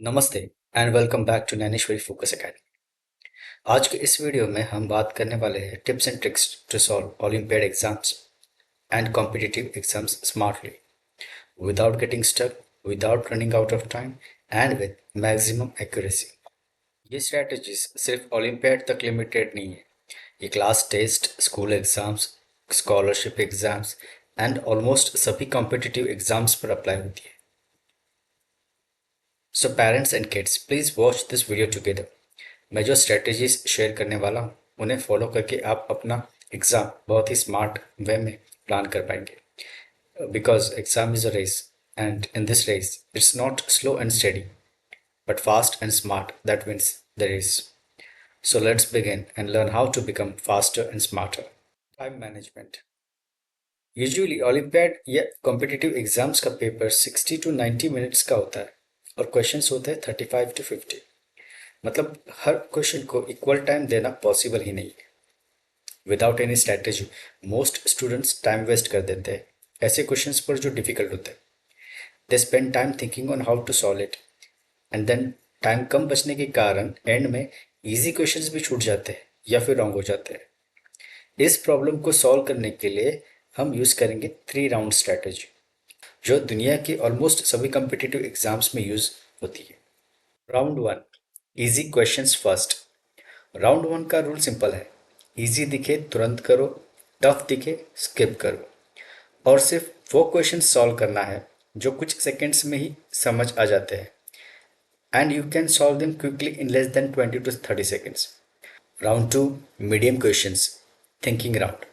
नमस्ते and welcome back to Gyaneshwari focus academy. आज के इस वीडियो में हम बात करने वाले हैं tips and tricks to solve olympiad exams and competitive exams smartly without getting stuck, without running out of time and with maximum accuracy. ये स्ट्रेटजीज सिर्फ ओलंपियाड तक लिमिटेड नहीं है। ये class test, school exams, scholarship exams and almost सभी competitive exams पर apply होती है। So parents and kids please watch this video together. मैं जो स्ट्रेटजीज शेयर करने वाला हूँ उन्हें फॉलो करके आप अपना एग्ज़ाम बहुत ही स्मार्ट वे में प्लान कर पाएंगे, because exam is a race and in this race it's not slow and steady but fast and smart that wins the race. So let's begin and learn how to become faster and smarter. Time management. Usually olympiad या competitive exams का paper 60 to 90 minutes का होता है और questions होते हैं 35 to 50। मतलब हर क्वेश्चन को इक्वल टाइम देना पॉसिबल ही नहीं है। Without any strategy most students time waste कर देते हैं ऐसे क्वेश्चंस पर जो डिफिकल्ट होते हैं। They spend time thinking on how to solve it and then time कम बचने के कारण एंड में इजी क्वेश्चंस भी छूट जाते हैं या फिर रॉन्ग हो जाते हैं। इस प्रॉब्लम को सॉल्व करने के लिए हम यूज़ करेंगे 3 राउंड स्ट्रैटेजी, जो दुनिया के ऑलमोस्ट सभी कम्पिटिटिव एग्जाम्स में यूज़ होती है। Round 1, easy questions first. Round 1 का रूल सिंपल है, इजी दिखे तुरंत करो, टफ दिखे स्किप करो, और सिर्फ वो क्वेश्चन सॉल्व करना है जो कुछ सेकेंड्स में ही समझ आ जाते हैं and you can solve them quickly in less than 20 to 30 seconds. Round 2, medium questions, thinking round.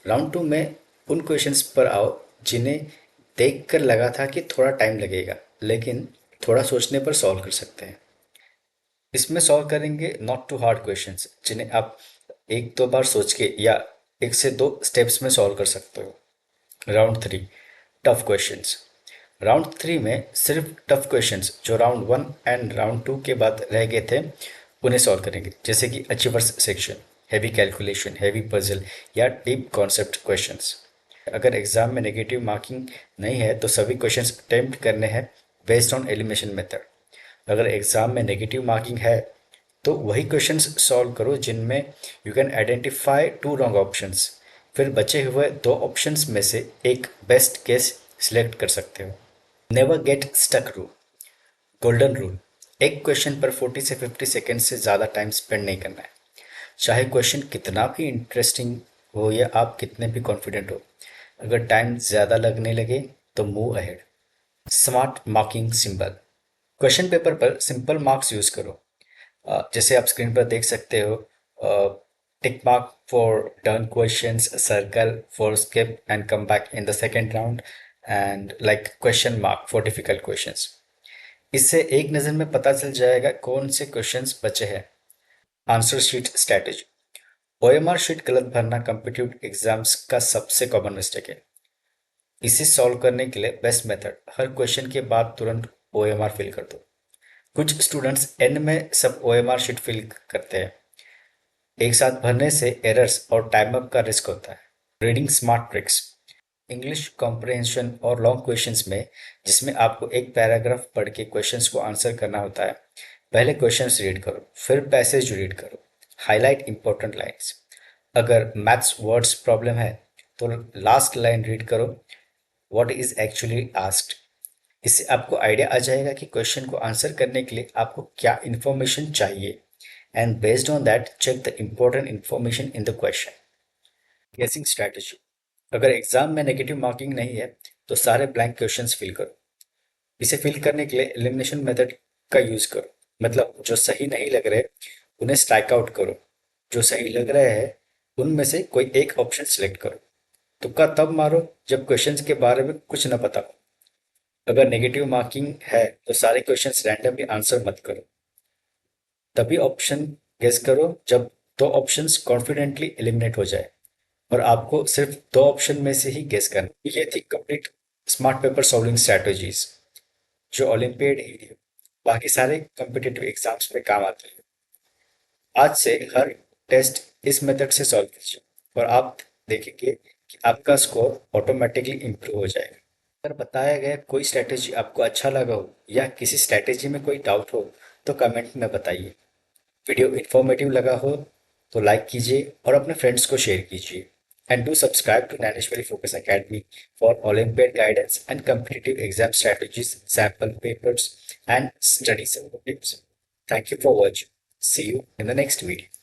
Round 2 में उन क्वेश्चंस पर आओ जिन्हें देखकर लगा था कि थोड़ा टाइम लगेगा, लेकिन थोड़ा सोचने पर सॉल्व कर सकते हैं। इसमें सॉल्व करेंगे नॉट टू हार्ड क्वेश्चंस जिन्हें आप एक दो बार सोच के या 1 से 2 स्टेप्स में सॉल्व कर सकते हो। Round 3, tough questions. राउंड 3 में सिर्फ टफ क्वेश्चंस जो राउंड 1 एंड राउंड 2 के बाद रह गए थे उन्हें सॉल्व करेंगे, जैसे कि achievers section, heavy calculation, heavy puzzle या डीप कॉन्सेप्ट क्वेश्चंस। अगर एग्जाम में नेगेटिव मार्किंग नहीं है तो सभी क्वेश्चंस अटेम्प्ट करने हैं बेस्ड ऑन एलिमिनेशन मेथड। अगर एग्जाम में नेगेटिव मार्किंग है तो वही क्वेश्चंस सॉल्व करो जिनमें you can identify 2 wrong options. फिर बचे हुए 2 ऑप्शंस में से एक बेस्ट केस सिलेक्ट कर सकते हो। Never get stuck rule, golden rule. एक क्वेश्चन पर 40 से 50 सेकेंड से ज़्यादा टाइम स्पेंड नहीं करना है, चाहे क्वेश्चन कितना भी इंटरेस्टिंग हो या आप कितने भी कॉन्फिडेंट हो। अगर टाइम ज़्यादा लगने लगे तो move ahead. Smart marking symbol. Question paper पर सिंपल मार्क्स यूज़ करो, जैसे आप स्क्रीन पर देख सकते हो। Tick mark for done questions, circle for skip and come back in the second round, and like question mark for difficult questions. इससे एक नज़र में पता चल जाएगा कौन से क्वेश्चंस बचे हैं। Answer sheet strategy. OMR sheet गलत भरना कॉम्पिटिटिव एग्जाम्स का सबसे कॉमन मिस्टेक है। इसे सॉल्व करने के लिए बेस्ट मेथड, हर क्वेश्चन के बाद तुरंत ओएमआर फिल कर दो। कुछ स्टूडेंट्स एंड में सब ओएमआर शीट फिल करते हैं। एक साथ भरने से एरर्स और टाइम अप का रिस्क होता है। Reading smart tricks. English comprehension और लॉन्ग क्वेश्चंस में जिसमें आपको एक पैराग्राफ पढ़ के क्वेश्चंस को आंसर करना होता है, पहले क्वेश्चंस रीड करो, फिर पैसेज रीड करो, हाईलाइट इंपॉर्टेंट लाइन्स। अगर मैथ्स वर्ड्स प्रॉब्लम है तो लास्ट लाइन रीड करो, व्हाट इज एक्चुअली आस्क्ड। इससे आपको आइडिया आ जाएगा कि क्वेश्चन को आंसर करने के लिए आपको क्या इन्फॉर्मेशन चाहिए, and based on that check the important information in the question. Guessing strategy. अगर एग्जाम में नेगेटिव मार्किंग नहीं है तो सारे ब्लैंक क्वेश्चंस फिल करो। इसे फिल करने के लिए एलिमिनेशन मेथड का यूज करो, मतलब जो सही नहीं लग रहे उन्हें स्ट्राइक आउट करो, जो सही लग रहे हैं उनमें से कोई एक ऑप्शन सिलेक्ट करो। तुक्का तब मारो जब क्वेश्चंस के बारे में कुछ न पता हो। अगर नेगेटिव मार्किंग है तो सारे क्वेश्चंस रैंडमली आंसर मत करो। तभी ऑप्शन गेस करो जब 2 ऑप्शंस कॉन्फिडेंटली एलिमिनेट हो जाए और आपको सिर्फ 2 ऑप्शन में से ही गेस करना। ये थी complete smart paper solving strategies जो ओलंपियाड ही नहीं, बाकी सारे कॉम्पिटिटिव एग्जाम्स में काम आते हैं। आज से हर टेस्ट इस मेथड से सॉल्व कीजिए और आप देखेंगे कि आपका स्कोर ऑटोमेटिकली इम्प्रूव हो जाएगा। अगर बताया गया कोई स्ट्रैटेजी आपको अच्छा लगा हो या किसी स्ट्रैटेजी में कोई डाउट हो तो कमेंट में बताइए। वीडियो इन्फॉर्मेटिव लगा हो तो लाइक कीजिए और अपने फ्रेंड्स को शेयर कीजिए। And do subscribe to Gyaneshwari focus academy for olympiad guidance and competitive exam strategies, sample papers, and study tips. Thank you for watching. See you in the next video.